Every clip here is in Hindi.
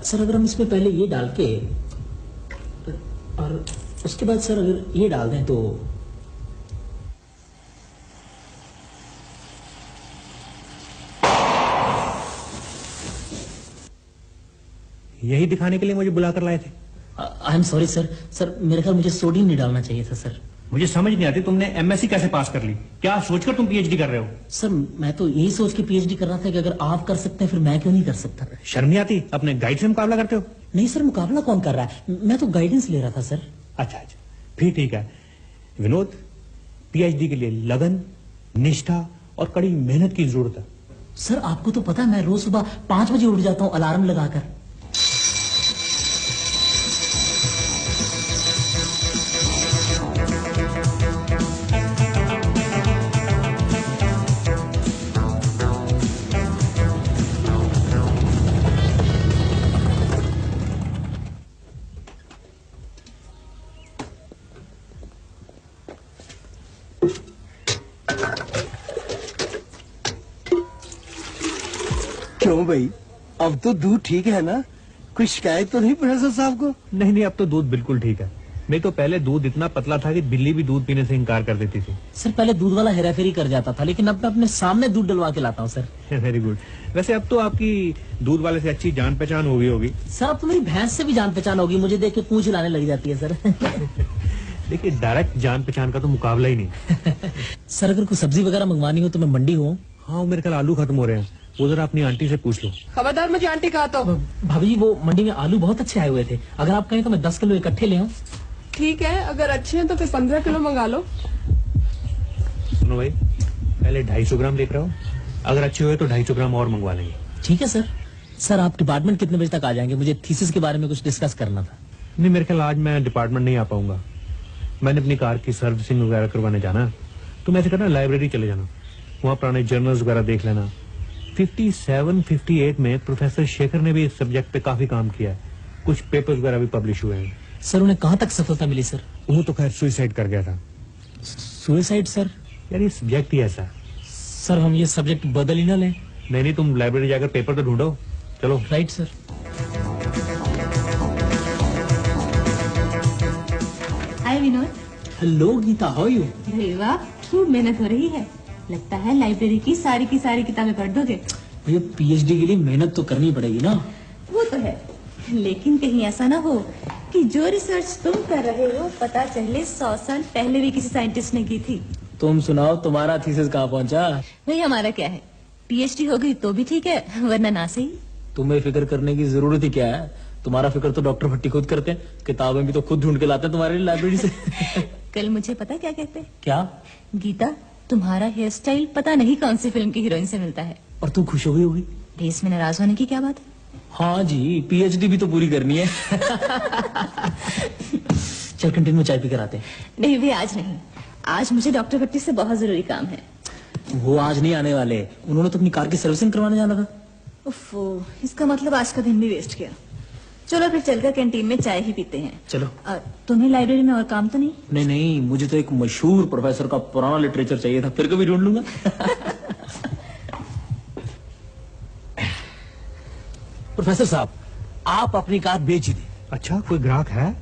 सर अगर हम इसमें पहले ये डाल के और उसके बाद सर अगर ये डाल दें तो यही दिखाने के लिए मुझे बुलाकर लाए थे? I am sorry sir. Sir मेरे ख्याल मुझे सोडियम नहीं डालना चाहिए था सर। मुझे समझ नहीं आती तुमने एमएससी कैसे पास कर ली? क्या सोचकर तुम पीएचडी कर रहे हो? सर मैं तो यही सोच के पीएचडी कर रहा था कि अगर आप कर सकते हैं फिर मैं क्यों नहीं कर सकता। शर्म नहीं आती? अपने गाइड से मुकाबला करते हो? नहीं सर, मुकाबला कौन कर रहा है, मैं तो गाइडेंस ले रहा था सर। अच्छा अच्छा, फिर ठीक है। विनोद, पीएचडी के लिए लगन, निष्ठा और कड़ी मेहनत की जरूरत है। सर आपको तो पता है मैं रोज सुबह 5 बजे उठ जाता हूँ अलार्म लगाकर। क्यों भाई, अब तो दूध ठीक है ना? कोई शिकायत तो नहीं प्रोफेसर साहब को? नहीं, अब तो दूध बिल्कुल ठीक है। मैं तो पहले दूध इतना पतला था कि बिल्ली भी दूध पीने से इनकार कर देती थी। सर पहले दूध वाला हेराफेरी कर जाता था, लेकिन अब मैं अपने सामने दूध डलवा के लाता हूँ सर। Very good. वैसे अब तो आपकी दूध वाले से अच्छी जान पहचान हो गई होगी। सर अब तो मेरी भैंस से भी जान पहचान होगी, मुझे देख के पूंछ हिलाने लग जाती है सर। देखिए, डायरेक्ट जान पहचान का तो मुकाबला ही नहीं। सर अगर कोई सब्जी वगैरह मंगवानी हो तो मैं मंडी हूँ। हाँ, मेरे ख्याल आलू खत्म हो रहे हैं, वो जरा अपनी आंटी से पूछ लो। खबरदार मुझे आंटी कहा तो। भाभी जी वो मंडी में आलू बहुत अच्छे आए हुए थे, अगर आप कहें तो मैं 10 किलो इकट्ठे ले आऊं। ठीक है, अगर अच्छे हैं तो फिर 15 किलो मंगा लो। सुनो भाई, पहले 250 ग्राम लेकर आओ, अगर अच्छे हुए तो 250 ग्राम और मंगवा लेंगे। ठीक है सर। सर आप डिपार्टमेंट कितने बजे तक आ जाएंगे? मुझे थीसिस के बारे में कुछ डिस्कस करना था। नहीं, मेरे ख्याल आज मैं डिपार्टमेंट नहीं आ पाऊंगा। मैंने अपनी कार की सर्विसिंग वगैरह करवाने जाना है। तुम ऐसे करना, लाइब्रेरी चले जाना, वहाँ पुराने जर्नल्स वगैरह देख लेना। 57-58 में प्रोफेसर शेखर ने भी इस सब्जेक्ट पे काफी काम किया है, कुछ पेपर्स वगैरह भी पब्लिश हुए हैं। सर उन्हें कहाँ तक सफलता मिली सर? वो तो खैर सुसाइड कर गया था। Suicide sir? यार ये सब्जेक्ट ही ऐसा है। सर हम ये सब्जेक्ट बदल ही ना लें? नहीं, तुम लाइब्रेरी जाकर पेपर तो ढूंढो। चलो। Right sir. Hi Vinod. Hello Geeta, how are you? अरे वाह, खूब मेहनत हो रही है। लगता है लाइब्रेरी की सारी किताबें पढ़ दोगे। भैया पीएचडी के लिए मेहनत तो करनी पड़ेगी ना। वो तो है, लेकिन कहीं ऐसा ना हो कि जो रिसर्च तुम कर रहे हो पता चले 100 साल पहले भी किसी साइंटिस्ट ने की थी। तुम सुनाओ, तुम्हारा थीसिस कहाँ पहुँचा? भाई हमारा क्या है, पीएचडी हो गई तो भी ठीक है, वरना ना सही। तुम्हें फिक्र करने की जरूरत ही क्या है? तुम्हारा फिक्र तो डॉक्टर भट्टी खुद करते हैं, किताबें भी तो खुद ढूंढ के लाते हैं तुम्हारे लिए लाइब्रेरी से। कल मुझे पता क्या कहते हैं? क्या? गीता, तुम्हारा हेयर स्टाइल पता नहीं कौन सी फिल्म की हीरोइन से मिलता है। और तुम खुश हो गई होगी? इसमें नाराज होने की क्या बात है? हाँ जी, पीएचडी भी तो पूरी करनी है। चल कैंटीन में चाय पी कर आते हैं। नहीं भी आज नहीं, आज मुझे डॉक्टर भट्टी से बहुत जरूरी काम है। वो आज नहीं आने वाले, उन्होंने तो अपनी कार की सर्विसिंग करवाने जाना था। उफ़, इसका मतलब आज का दिन भी वेस्ट किया। चलो फिर चलकर कैंटीन में चाय ही पीते हैं। चलो। तुम्हें लाइब्रेरी में और काम तो नहीं? नहीं नहीं, मुझे तो एक मशहूर प्रोफेसर का पुराना लिटरेचर चाहिए था, फिर कभी ढूंढ लूंगा। प्रोफेसर साहब, आप अपनी कार बेच ही दें। अच्छा, कोई ग्राहक है?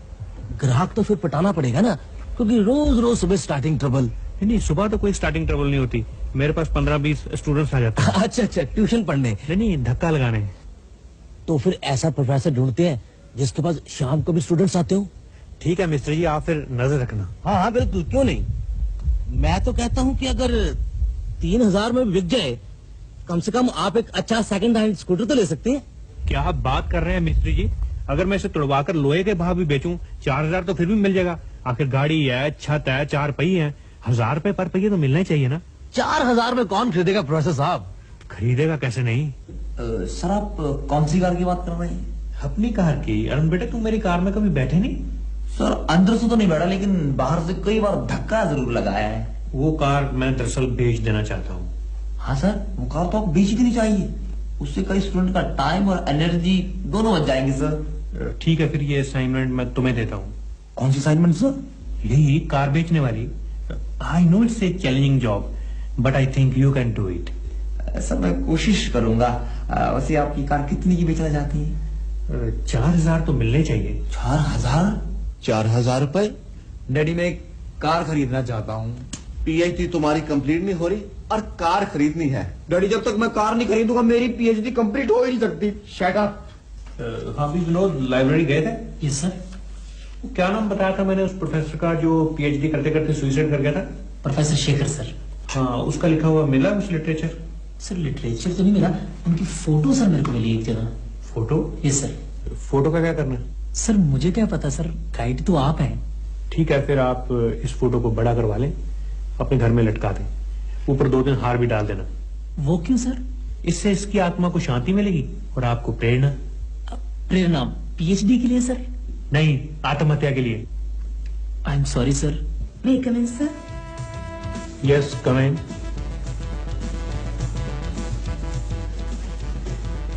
ग्राहक तो फिर पटाना पड़ेगा ना, क्योंकि रोज रोज सुबह स्टार्टिंग ट्रबल। नहीं, सुबह तो कोई स्टार्टिंग ट्रबल नहीं होती, मेरे पास 15-20 स्टूडेंट्स आ जाते हैं। अच्छा, ट्यूशन पढ़ने? नहीं, धक्का लगाने। तो फिर ऐसा प्रोफेसर ढूंढते हैं जिसके पास शाम को भी स्टूडेंट्स आते हो। ठीक है मिस्टर जी, आप फिर नजर रखना। हाँ बिल्कुल, क्यों नहीं। मैं तो कहता हूँ कि अगर 3000 में बिक जाए, कम से कम आप एक अच्छा सेकंड हैंड स्कूटर तो ले सकते हैं। क्या आप बात कर रहे हैं मिस्त्री जी? अगर मैं इसे तुड़वाकर लोहे के भाव भी बेचूं, 4000 तो फिर भी मिल जाएगा। आखिर गाड़ी है, छत है, 4 पहिए हैं, 1000 रुपए पर पहिए तो मिलना ही चाहिए ना। 4000 में कौन खरीदेगा प्रोफेसर साहब? खरीदेगा कैसे नहीं। सर आप कौन सी कार की बात कर रहे हैं? अपनी कार की। अरुण बेटे, तुम मेरी कार में कभी बैठे नहीं? सर अंदर से तो नहीं बैठा, लेकिन बाहर से कई बार धक्का जरूर लगाया है। वो कार मैं दरअसल बेच देना चाहता हूँ। हाँ सर, वो कार तो आपको बेच देनी चाहिए, उससे कई स्टूडेंट का टाइम और एनर्जी दोनों बच जाएंगे सर। ठीक है, फिर ये असाइनमेंट मैं तुम्हें देता हूँ। कौन सी असाइनमेंट सर? यही कार बेचने वाली। I know it's a challenging job, but I think you can do it. Sir मैं कोशिश करूंगा। वैसे आपकी कार कितनी की बेचना चाहती है? 4,000 तो मिलने चाहिए। 4,000? 4,000 रुपए? डैडी मैं एक कार खरीदना चाहता हूँ। पीएचडी तुम्हारी कंप्लीट नहीं हो रही और कार खरीदनी है। डैडी जब तक मैं कार नहीं खरीदूंगा मेरी पीएचडी कंप्लीट हो ही नहीं सकती। Shut up. हाँ भी विनोद, लाइब्रेरी गए थे? Yes sir. क्या नाम बताया था मैंने उस प्रोफेसर का जो पीएचडी करते करते सुसाइड कर गया था? Professor Shekhar sir. हाँ, उसका लिखा हुआ मिला कुछ लिटरेचर? सर लिटरेचर तो नहीं मिला, उनकी फोटो सर मेरे को मिली एक जगह। फोटो? Yes sir. फोटो का क्या करना? सर मुझे क्या पता सर, गाइड तो आप हैं। ठीक है, फिर आप इस फोटो को बड़ा करवा लें, अपने घर में लटका दें, ऊपर 2-3 हार भी डाल देना। वो क्यों सर? इससे इसकी आत्मा को शांति मिलेगी और आपको प्रेरणा। प्रेरणा पीएचडी के लिए सर? नहीं, आत्महत्या के लिए। I am sorry sir. May come in sir? Yes, come in.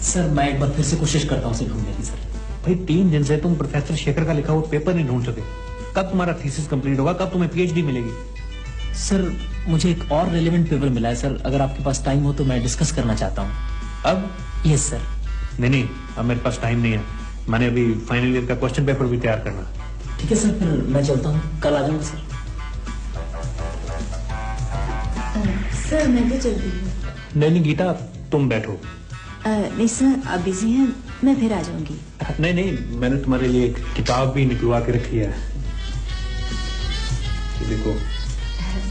Sir मैं एक बार फिर से कोशिश करता हूँ उसे ढूंढने की सर। भाई 3 दिन से तुम प्रोफेसर शेखर का लिखा हुआ पेपर नहीं ढूंढ सके। कब तुम्हारा थीसिस कंप्लीट होगा, कब तुम्हें पीएचडी मिलेगी? सर मुझे एक और रेलेवेंट पेपर मिला है सर, अगर आपके पास टाइम हो तो मैं डिस्कस करना चाहता हूँ। अब? Yes sir. नहीं, अब मेरे पास टाइम नहीं है, मैंने अभी फाइनल ईयर का क्वेश्चन पेपर भी तैयार करना। ठीक है सर, फिर मैं चलता हूँ, कल आ जाऊंगा सर। सर मैं भी चलती हूँ। नहीं गीता, तुम बैठो। नहीं सर, आप बिजी हैं, मैं फिर आ जाऊंगी। नहीं, मैंने तुम्हारे लिए एक किताब भी निकलवा के रखी है, ये देखो।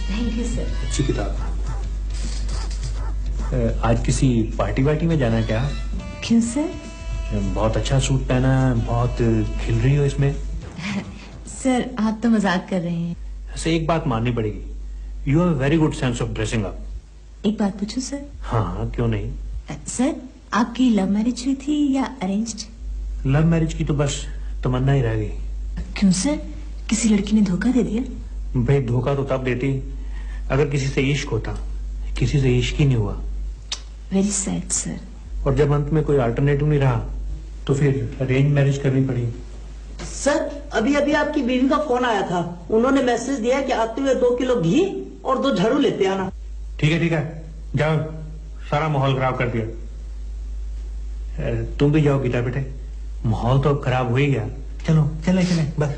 Thank you sir. अच्छी किताब। आज किसी पार्टी वार्टी में जाना है क्या? क्यों सर? बहुत अच्छा सूट पहना है, बहुत खिल रही हो इसमें। सर आप तो मजाक कर रहे हैं। ऐसे एक बात माननी पड़ेगी, you have very good sense of dressing up. एक बात पूछूं सर? हाँ, क्यों नहीं। सर आपकी लव मैरिज हुई थी या अरेंज्ड? लव मैरिज की तो बस तमन्ना ही रह गई। क्यों सर, किसी लड़की ने धोखा दे दिया? भाई धोखा तो तब देती अगर किसी से इश्क होता, किसी से इश्क ही नहीं हुआ। Very sad sir. और जब अंत में कोई अल्टरनेटिव नहीं रहा तो फिर अरेंज मैरिज करनी पड़ी। सर अभी अभी आपकी बीवी का फोन आया था, उन्होंने मैसेज दिया कि आते हुए 2 किलो घी और 2 झाड़ू लेते आना। ठीक है, जाओ, सारा माहौल खराब कर दिया। तुम भी जाओ गीता बेटे, माहौल तो खराब हो ही गया। चलो चले बस।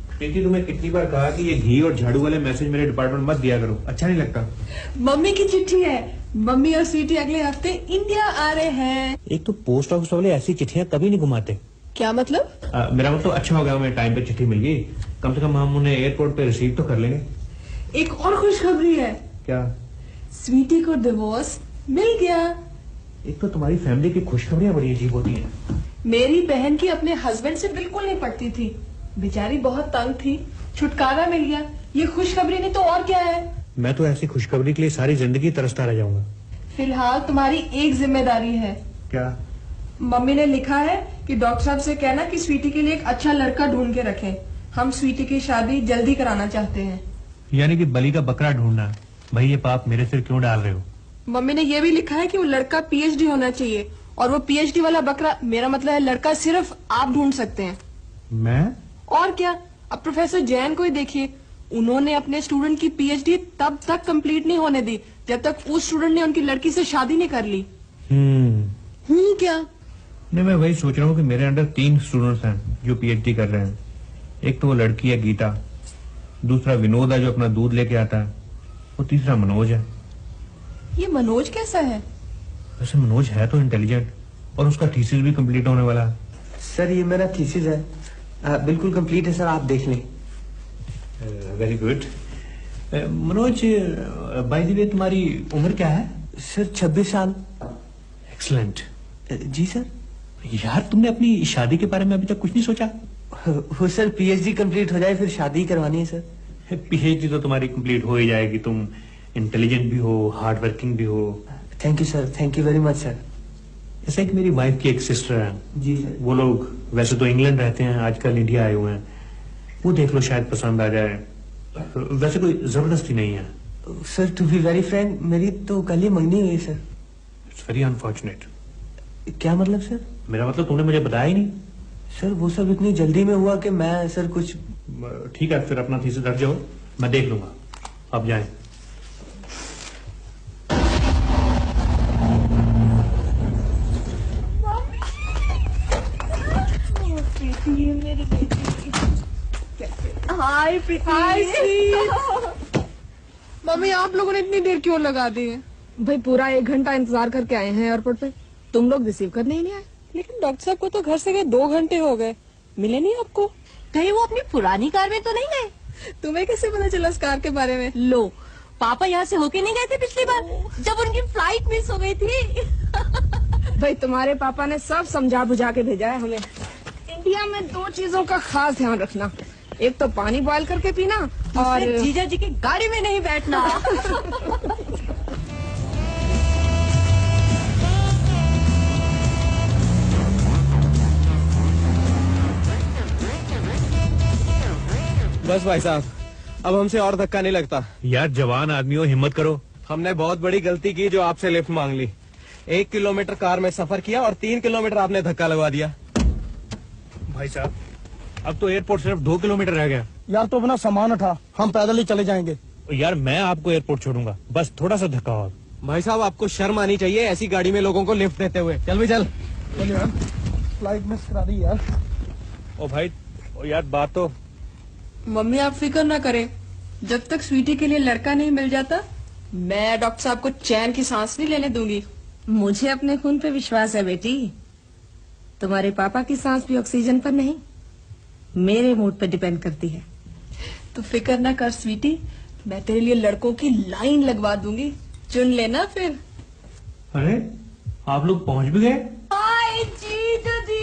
प्रीति, तुम्हें कितनी बार कहा कि ये घी और झाड़ू वाले मैसेज मेरे डिपार्टमेंट मत दिया करो, अच्छा नहीं लगता। मम्मी की चिट्ठी है, मम्मी और स्वीटी अगले हफ्ते इंडिया आ रहे हैं। एक तो पोस्ट ऑफिस वाले ऐसी चिट्ठियां कभी नहीं घुमाते। क्या मतलब? मेरा मतलब अच्छा हो गया हमें टाइम पे चिट्ठी मिल गई, कम से कम हम उन्हें एयरपोर्ट पे रिसीव तो कर लेंगे। एक और खुशखबरी है। क्या? स्वीटी को डिवोर्स मिल गया। एक तो तुम्हारी फैमिली की खुशखबरियां बड़ी अजीब होती हैं। मेरी बहन की अपने हस्बैंड से बिल्कुल नहीं पटती थी, बेचारी बहुत तंग थी, छुटकारा मिल गया। ये खुशखबरी नहीं तो और क्या है? मैं तो ऐसी खुशखबरी के लिए सारी जिंदगी तरसता रह जाऊंगा। फिलहाल तुम्हारी एक जिम्मेदारी है। क्या? मम्मी ने लिखा है कि डॉक्टर साहब से कहना कि स्वीटी के लिए एक अच्छा लड़का ढूंढ के रखें। हम स्वीटी की शादी जल्दी कराना चाहते हैं। यानी कि बलि का बकरा ढूंढना। भाई ये पाप मेरे सिर क्यों डाल रहे हो? मम्मी ने यह भी लिखा है कि वो लड़का पीएचडी होना चाहिए, और वो पीएचडी वाला बकरा, मेरा मतलब है लड़का, सिर्फ आप ढूंढ सकते हैं। मैं? और क्या, अब प्रोफेसर जैन को ही देखिए, उन्होंने अपने स्टूडेंट की पीएचडी तब तक कंप्लीट नहीं होने दी जब तक उस स्टूडेंट ने उनकी लड़की से शादी नहीं कर ली। क्या? नहीं, मैं वही सोच रहा हूँ कि मेरे अंडर 3 स्टूडेंट्स हैं जो पीएचडी कर रहे हैं। एक तो वो लड़की है गीता, दूसरा विनोद है जो अपना दूध लेके आता है, और तीसरा मनोज है। ये मनोज कैसा है? वैसे मनोज है तो इंटेलिजेंट, और उसका थीसिस भी कंप्लीट होने वाला है। सर ये मेरा थीसिस है, बिल्कुल कंप्लीट है सर, आप देख लें। Very good. Manoj, by the way तुम्हारी उम्र क्या है? सर 26 साल। एक्सलेंट। जी सर। यार तुमने अपनी शादी के बारे में अभी तक कुछ नहीं सोचा? हो सर, पीएचडी कंप्लीट हो जाए फिर शादी करवानी है सर। पीएचडी तो तुम्हारी कंप्लीट हो ही जाएगी, तुम इंटेलिजेंट भी हो, हार्ड वर्किंग भी हो। Thank you sir, thank you very much sir. जैसे कि मेरी वाइफ की एक सिस्टर है। जी सर। वो लोग वैसे तो इंग्लैंड रहते हैं, आजकल इंडिया आए हुए हैं। वो देख लो, शायद पसंद आ जाए। वैसे कोई जबरदस्ती नहीं है। Sir to be very frank, मेरी तो कल ही मंगनी हुई सर। It's very unfortunate. क्या मतलब सर? मेरा मतलब तुमने मुझे बताया ही नहीं। सर वो सब इतनी जल्दी में हुआ कि मैं सर कुछ। ठीक है, फिर अपना थीसिस रख जाओ, मैं देख लूंगा। अब जाएं। ये मेरी बेटी। हाय मम्मी, आप लोगों ने इतनी देर क्यों लगा दी है? भाई पूरा 1 घंटा इंतजार करके आए हैं एयरपोर्ट पे, तुम लोग रिसीव करने ही नहीं आए। लेकिन डॉक्टर साहब को तो घर से गए 2 घंटे हो गए, मिले नहीं आपको? कहीं वो अपनी पुरानी कार में तो नहीं गए? तुम्हें कैसे पता चला इस कार के बारे में? लो, पापा यहाँ से होके नहीं गए थे पिछली बार जब उनकी फ्लाइट मिस हो गई थी? भाई तुम्हारे पापा ने सब समझा बुझा के भेजा है हमें। इंडिया में 2 चीजों का खास ध्यान रखना, एक तो पानी बॉयल करके पीना और जीजा जी की गाड़ी में नहीं बैठना। बस भाई साहब, अब हमसे और धक्का नहीं लगता। यार जवान आदमी हो, हिम्मत करो। हमने बहुत बड़ी गलती की जो आपसे लिफ्ट मांग ली। 1 किलोमीटर कार में सफर किया और 3 किलोमीटर आपने धक्का लगवा दिया। भाई साहब, अब तो एयरपोर्ट सिर्फ 2 किलोमीटर रह गया। यार तो अपना सामान उठा, हम पैदल ही चले जाएंगे। यार मैं आपको एयरपोर्ट छोड़ूंगा, बस थोड़ा सा धक्का और। भाई साहब, आपको शर्म आनी चाहिए ऐसी गाड़ी में लोगों को लिफ्ट देते हुए। चल भी चल। फ्लाइट मिस करा दी यार। ओ भाई, ओ यार बात तो। मम्मी आप फिक्र ना करें, जब तक स्वीटी के लिए लड़का नहीं मिल जाता मैं डॉक्टर साहब को चैन की सांस नहीं लेने दूंगी। मुझे अपने खून पे विश्वास है बेटी। तुम्हारे पापा की सांस भी ऑक्सीजन पर नहीं, मेरे मूड पर डिपेंड करती है। तो फिक्र ना कर स्वीटी, मैं तेरे लिए लड़कों की लाइन लगवा दूंगी, चुन लेना फिर। अरे आप लोग पहुंच भी गए? हाय जीजू जी।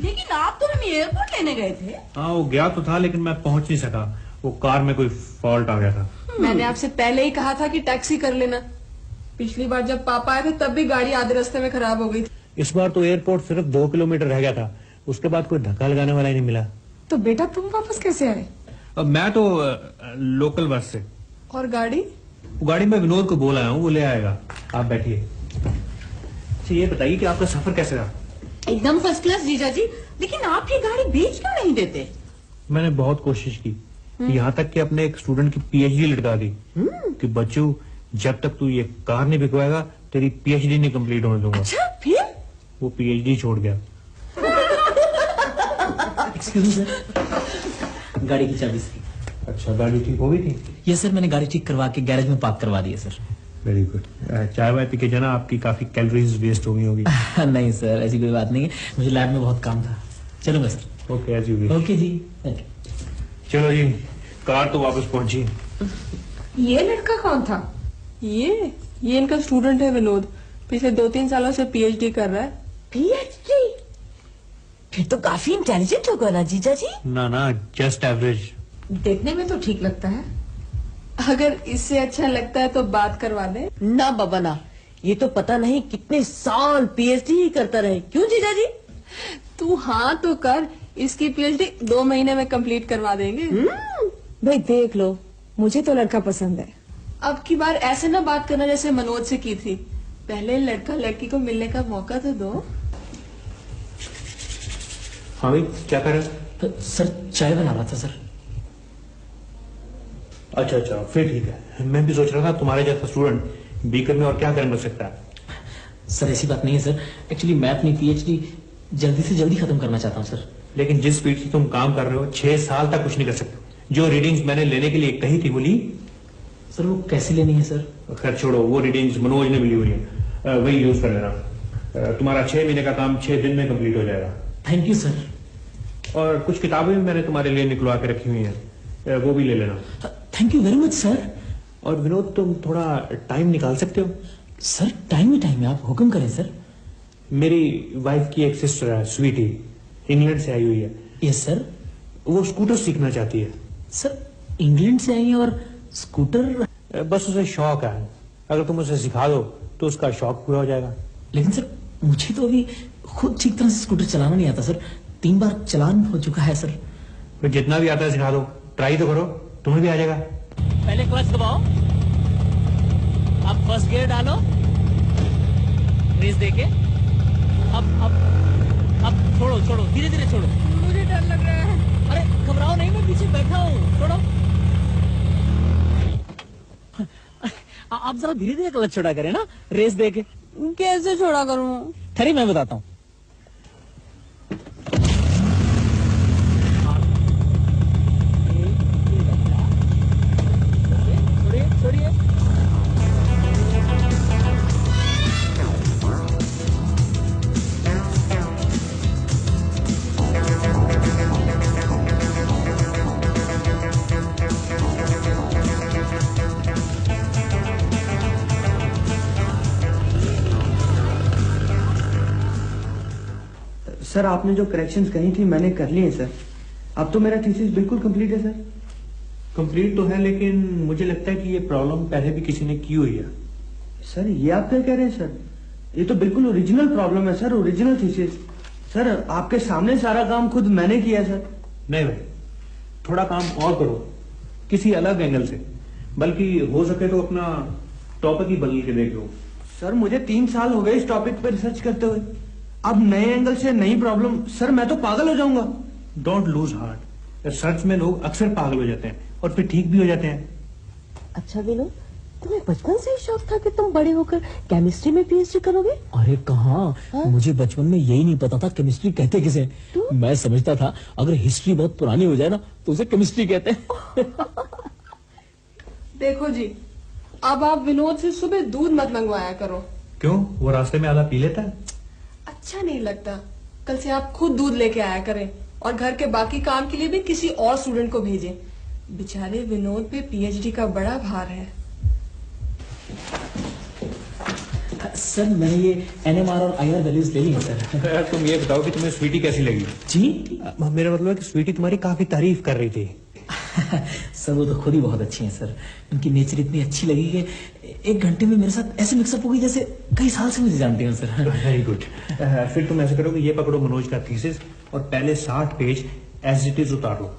लेकिन आप तो हमें एयरपोर्ट लेने गए थे। हाँ, वो गया तो था लेकिन मैं पहुंच नहीं सका, वो कार में कोई फॉल्ट आ गया था। मैंने आपसे पहले ही कहा था कि टैक्सी कर लेना। पिछली बार जब पापा आए थे तब भी गाड़ी आधे रास्ते में खराब हो गई थी। इस बार तो एयरपोर्ट सिर्फ 2 किलोमीटर रह गया था, उसके बाद कोई धक्का लगाने वाला ही नहीं मिला। तो बेटा तुम वापस कैसे आए? अब मैं तो लोकल बस से। और गाड़ी? वो गाड़ी में विनोद को बोल आया हूँ, वो ले आएगा। आप बैठिए। अच्छा ये बताइए कि आपका सफर कैसे रहा? एकदम फर्स्ट क्लास जीजा जी। लेकिन आप ये गाड़ी बेच क्यों नहीं देते? मैंने बहुत कोशिश की, यहाँ तक कि अपने एक स्टूडेंट की पीएचडी लटका दी कि बच्चू जब तक तू ये कार नहीं बिकवाएगा तेरी पीएचडी नहीं कंप्लीट होने दूंगा। अच्छा फिर? वो पीएचडी छोड़ गया। एक्सक्यूज मी सर, गाड़ी की चाबी से। अच्छा, गाड़ी ठीक हो गई थी? ये सर मैंने गाड़ी ठीक करवा के गैरेज में पार्क करवा दी है सर। Very good. चाय वाय पी के जाना, आपकी काफी कैलोरीज वेस्ट हो गई होगी। नहीं सर, ऐसी कोई बात नहीं है, मुझे लैब में बहुत काम था। चलूंगा sir. Okay, as you wish. Okay जी, थैंक यू। चलो जी, कार तो वापस पहुंची। ये लड़का कौन था? ये इनका स्टूडेंट है विनोद, पिछले 2-3 सालों से पीएचडी कर रहा है। पीएचडी? फिर तो काफी इंटेलिजेंट होगा ना जीजा जी? ना, जस्ट एवरेज। देखने में तो ठीक लगता है, अगर इससे अच्छा लगता है तो बात करवा दे। ना बाबा ना, ये तो पता नहीं कितने साल पीएचडी ही करता रहे। क्यों जीजा जी? तू हाँ तो कर, इसकी पीएचडी 2 महीने में कंप्लीट करवा देंगे। भाई देख लो, मुझे तो लड़का पसंद है। अब की बार ऐसे ना बात करना जैसे मनोज से की थी, पहले लड़का लड़की को मिलने का मौका तो दो। हाँ भाई, क्या कर रहे? सर चाय बना रहा था सर। अच्छा, फिर ठीक है। मैं भी सोच रहा था तुम्हारे जैसा स्टूडेंट बीकर में और क्या कर सकता है। सर ऐसी बात नहीं है सर, एक्चुअली मैं अपनी पीएचडी जल्दी से जल्दी खत्म करना चाहता हूँ सर। लेकिन जिस स्पीड से तुम काम कर रहे हो, 6 साल तक कुछ नहीं कर सकते। जो रीडिंग्स मैंने लेने के लिए कही थी वो ली? सर वो कैसे लेनी है सर? खैर छोड़ो, वो रीडिंग्स मनोज ने भी ली हुई है, वही यूज कर लेना। तुम्हारा 6 महीने का काम 6 दिन में कंप्लीट हो जाएगा। Thank you sir. और कुछ किताबें भी मैंने तुम्हारे लिए निकलवा के रखी हुई हैं, वो भी ले लेना। Thank you very much sir. और विनोद, तुम थोड़ा टाइम निकाल सकते हो? सर टाइम ही टाइम है, आप हुक्म करें सर। मेरी वाइफ की एक सिस्टर है स्वीटी, इंग्लैंड से आई हुई है। Yes sir. वो स्कूटर सीखना चाहती है। सर इंग्लैंड से आई है और स्कूटर? बस उसे शौक है, अगर तुम उसे सिखा दो तो उसका शौक पूरा हो जाएगा। लेकिन सर मुझे तो अभी खुद ठीक तरह से स्कूटर चलाना नहीं आता सर, 3 बार चलान हो चुका है सर। तो जितना भी आता है सिखा दो, ट्राई तो करो, तुम्हें भी आ जाएगा। पहले क्लच दबाओ, अब फर्स्ट गियर डालो, रेस देके, अब छोड़ो, धीरे धीरे छोड़ो। मुझे डर लग रहा है। अरे घबराओ नहीं, मैं पीछे बैठा हूँ, छोड़ो। आप जरा धीरे धीरे क्लच छोड़ा करें ना, रेस देके। कैसे छोड़ा करूँ? खैर मैं बताता हूँ। सर आपने जो करेक्शंस कही थी मैंने कर लिए सर। अब तो मेरा थीसिस बिल्कुल कंप्लीट है सर। कंप्लीट तो है, लेकिन मुझे लगता है कि ये प्रॉब्लम पहले भी किसी ने की हुई है। सर ये आप क्या कह रहे हैं सर? ये तो बिल्कुल ओरिजिनल प्रॉब्लम है सर, ओरिजिनल थीसिस। सर आपके सामने सारा काम खुद मैंने किया है सर। नहीं भाई, थोड़ा काम और करो किसी अलग एंगल से, बल्कि हो सके तो अपना टॉपिक ही बदल के देख लो। सर मुझे 3 साल हो गए इस टॉपिक पर रिसर्च करते हुए, अब नए एंगल से नई प्रॉब्लम। सर मैं तो पागल हो जाऊंगा। Don't lose heart. रिसर्च में लोग अक्सर पागल हो जाते हैं और फिर ठीक भी हो जाते हैं। अच्छा विनोद, तुम्हें बचपन से ही शौक था कि तुम बड़े होकर केमिस्ट्री में पीएचडी करोगे? अरे कहाँ, मुझे बचपन में यही नहीं पता था केमिस्ट्री कहते किसे। मैं समझता था अगर हिस्ट्री बहुत पुरानी हो जाए ना तो उसे केमिस्ट्री कहते हैं। देखो जी, अब आप विनोद से सुबह दूध मत मंगवाया करो। क्यों, वो रास्ते में आधा पी लेता है? अच्छा नहीं लगता। कल से आप खुद दूध लेके आया करें और घर के बाकी काम के लिए भी किसी और स्टूडेंट को भेजें। बेचारे विनोद पे पीएचडी का बड़ा भार है। सर मैंने ये एनएमआर और आईआर वैल्यूज ले ली हैं सर। यार तुम ये बताओ कि तुम्हें स्वीटी कैसी लगी? जी मेरा मतलब है कि स्वीटी तुम्हारी काफी तारीफ कर रही थी। सर वो तो खुद ही बहुत अच्छी हैं सर। उनकी नेचर इतनी अच्छी लगी कि 1 घंटे में मेरे साथ ऐसे मिक्सअप हो गई जैसे कई साल से मुझे जानते हैं सर। Very good. फिर तुम ऐसे करो कि ये पकड़ो मनोज का थीसिस और पहले 60 पेज एज इट इज उतार लो।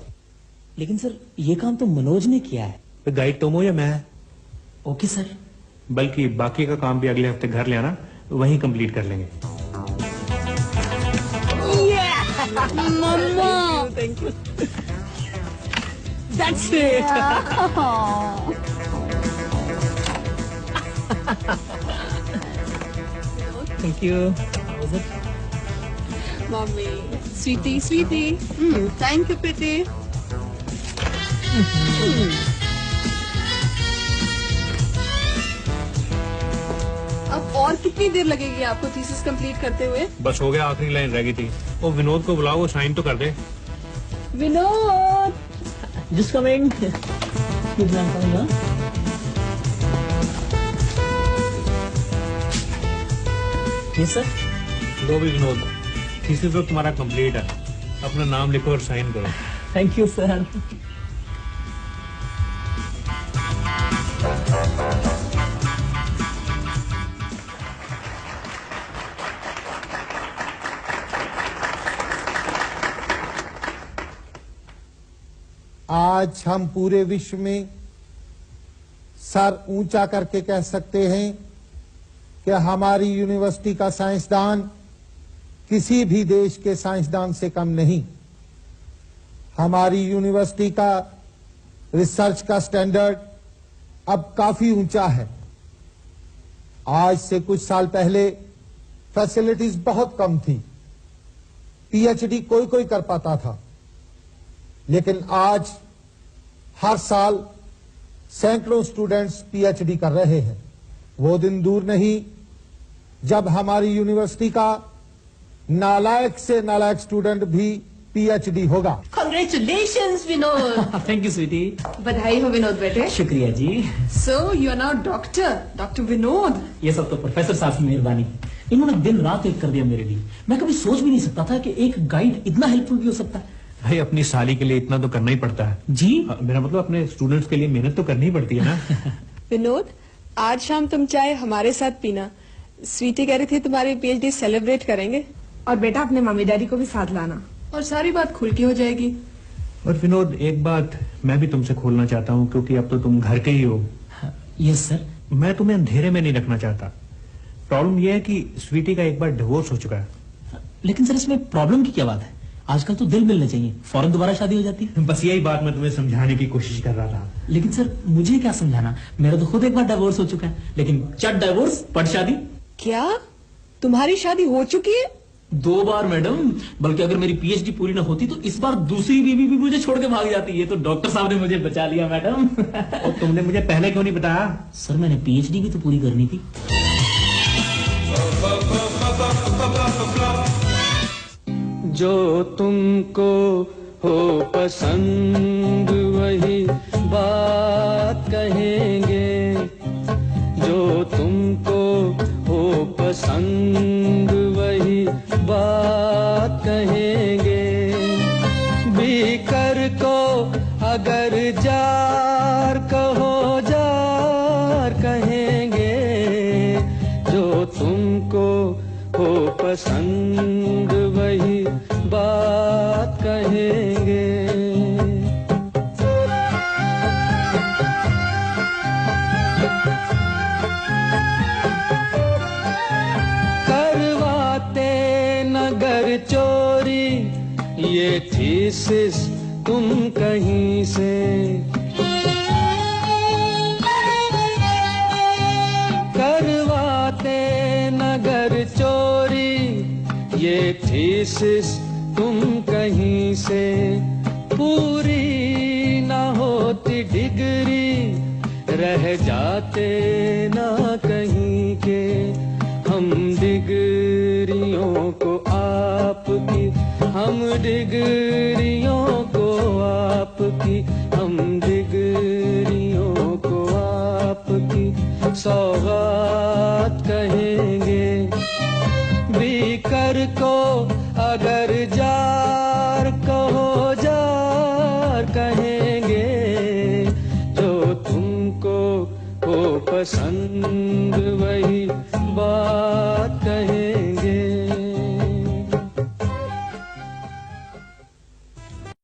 लेकिन सर ये काम तो मनोज ने किया है। तो गाइड तुम हो या मैं? Okay sir. बल्कि बाकी का काम भी अगले हफ्ते घर ले आना, वहीं कंप्लीट कर लेंगे। Mamma thank you. That's it. Thank you. Mummy sweetie sweetie. Thank you Preeti. अब और कितनी देर लगेगी आपको थीसिस कंप्लीट करते हुए? बस हो गया, आखिरी लाइन रह गई थी। वो विनोद को बुलाओ, वो साइन तो कर दे। Vinod just coming. Yes sir. लो भी विनोद, थीसिस तो तुम्हारा कंप्लीट है। अपना नाम लिखो और साइन करो। Thank you sir. आज हम पूरे विश्व में सर ऊंचा करके कह सकते हैं कि हमारी यूनिवर्सिटी का साइंसदान किसी भी देश के साइंसदान से कम नहीं। हमारी यूनिवर्सिटी का रिसर्च का स्टैंडर्ड अब काफी ऊंचा है। आज से कुछ साल पहले फैसिलिटीज बहुत कम थी, पीएचडी कोई कोई कर पाता था, लेकिन आज हर साल सैकड़ों स्टूडेंट्स पीएचडी कर रहे हैं। वो दिन दूर नहीं जब हमारी यूनिवर्सिटी का नालायक से नालायक स्टूडेंट भी पीएचडी होगा। Congratulations Vinod. Thank you sweetie. बधाई हो विनोद बेटे। शुक्रिया जी। So you are now doctor Vinod. ये सब तो प्रोफेसर साहब की मेहरबानी। इन्होंने दिन रात एक कर दिया मेरे लिए। मैं कभी सोच भी नहीं सकता था कि एक गाइड इतना हेल्पफुल भी हो सकता है। भाई अपनी साली के लिए इतना तो करना ही पड़ता है जी। मेरा मतलब अपने स्टूडेंट्स के लिए मेहनत तो करनी ही पड़ती है ना। विनोद आज शाम तुम चाय हमारे साथ पीना। स्वीटी कह रही थी तुम्हारी पीएचडी सेलिब्रेट करेंगे। और बेटा अपने मम्मी डैडी को भी साथ लाना और सारी बात खुल के हो जाएगी। और विनोद एक बात मैं भी तुमसे खोलना चाहता हूँ, क्योंकि अब तो तुम घर के ही हो। Yes sir. मैं तुम्हें अंधेरे में नहीं रखना चाहता। प्रॉब्लम यह है कि स्वीटी का एक बार डिवोर्स हो चुका है। लेकिन सर इसमें प्रॉब्लम की क्या बात है? आजकल तो दिल मिलने चाहिए, फौरन दोबारा शादी हो जाती है। बस यही बात मैं तुम्हें समझाने की कोशिश कर रहा था। लेकिन सर मुझे क्या समझाना, मेरा तो खुद एक बार डिवोर्स हो चुका है। लेकिन चट डिवोर्स पट शादी। क्या तुम्हारी शादी हो चुकी है? 2 बार मैडम। बल्कि अगर मेरी पीएचडी पूरी ना होती तो इस बार दूसरी बीवी भी मुझे छोड़ के भाग जाती है। तो डॉक्टर साहब ने मुझे बचा लिया मैडम। और तुमने मुझे पहले क्यों नहीं बताया? सर मैंने पीएचडी भी तो पूरी करनी थी। जो तुमको हो पसंद वही बात कहेंगे, जो तुमको हो पसंद वही बात पसंद वही बात कहेंगे। करवाते नगर चोरी ये थीसिस तुम कहीं से, करवाते नगर चोरी ये थीसिस तुम कहीं से, पूरी ना होती डिग्री रह जाते ना कहीं के। हम डिग्रियों को आपकी, हम डिग्रियों को आपकी, हम डिग्रियों को आपकी सौगात कहेंगे। बीकर को अगर जार कहो जार कहेंगे, जो तुमको हो पसंद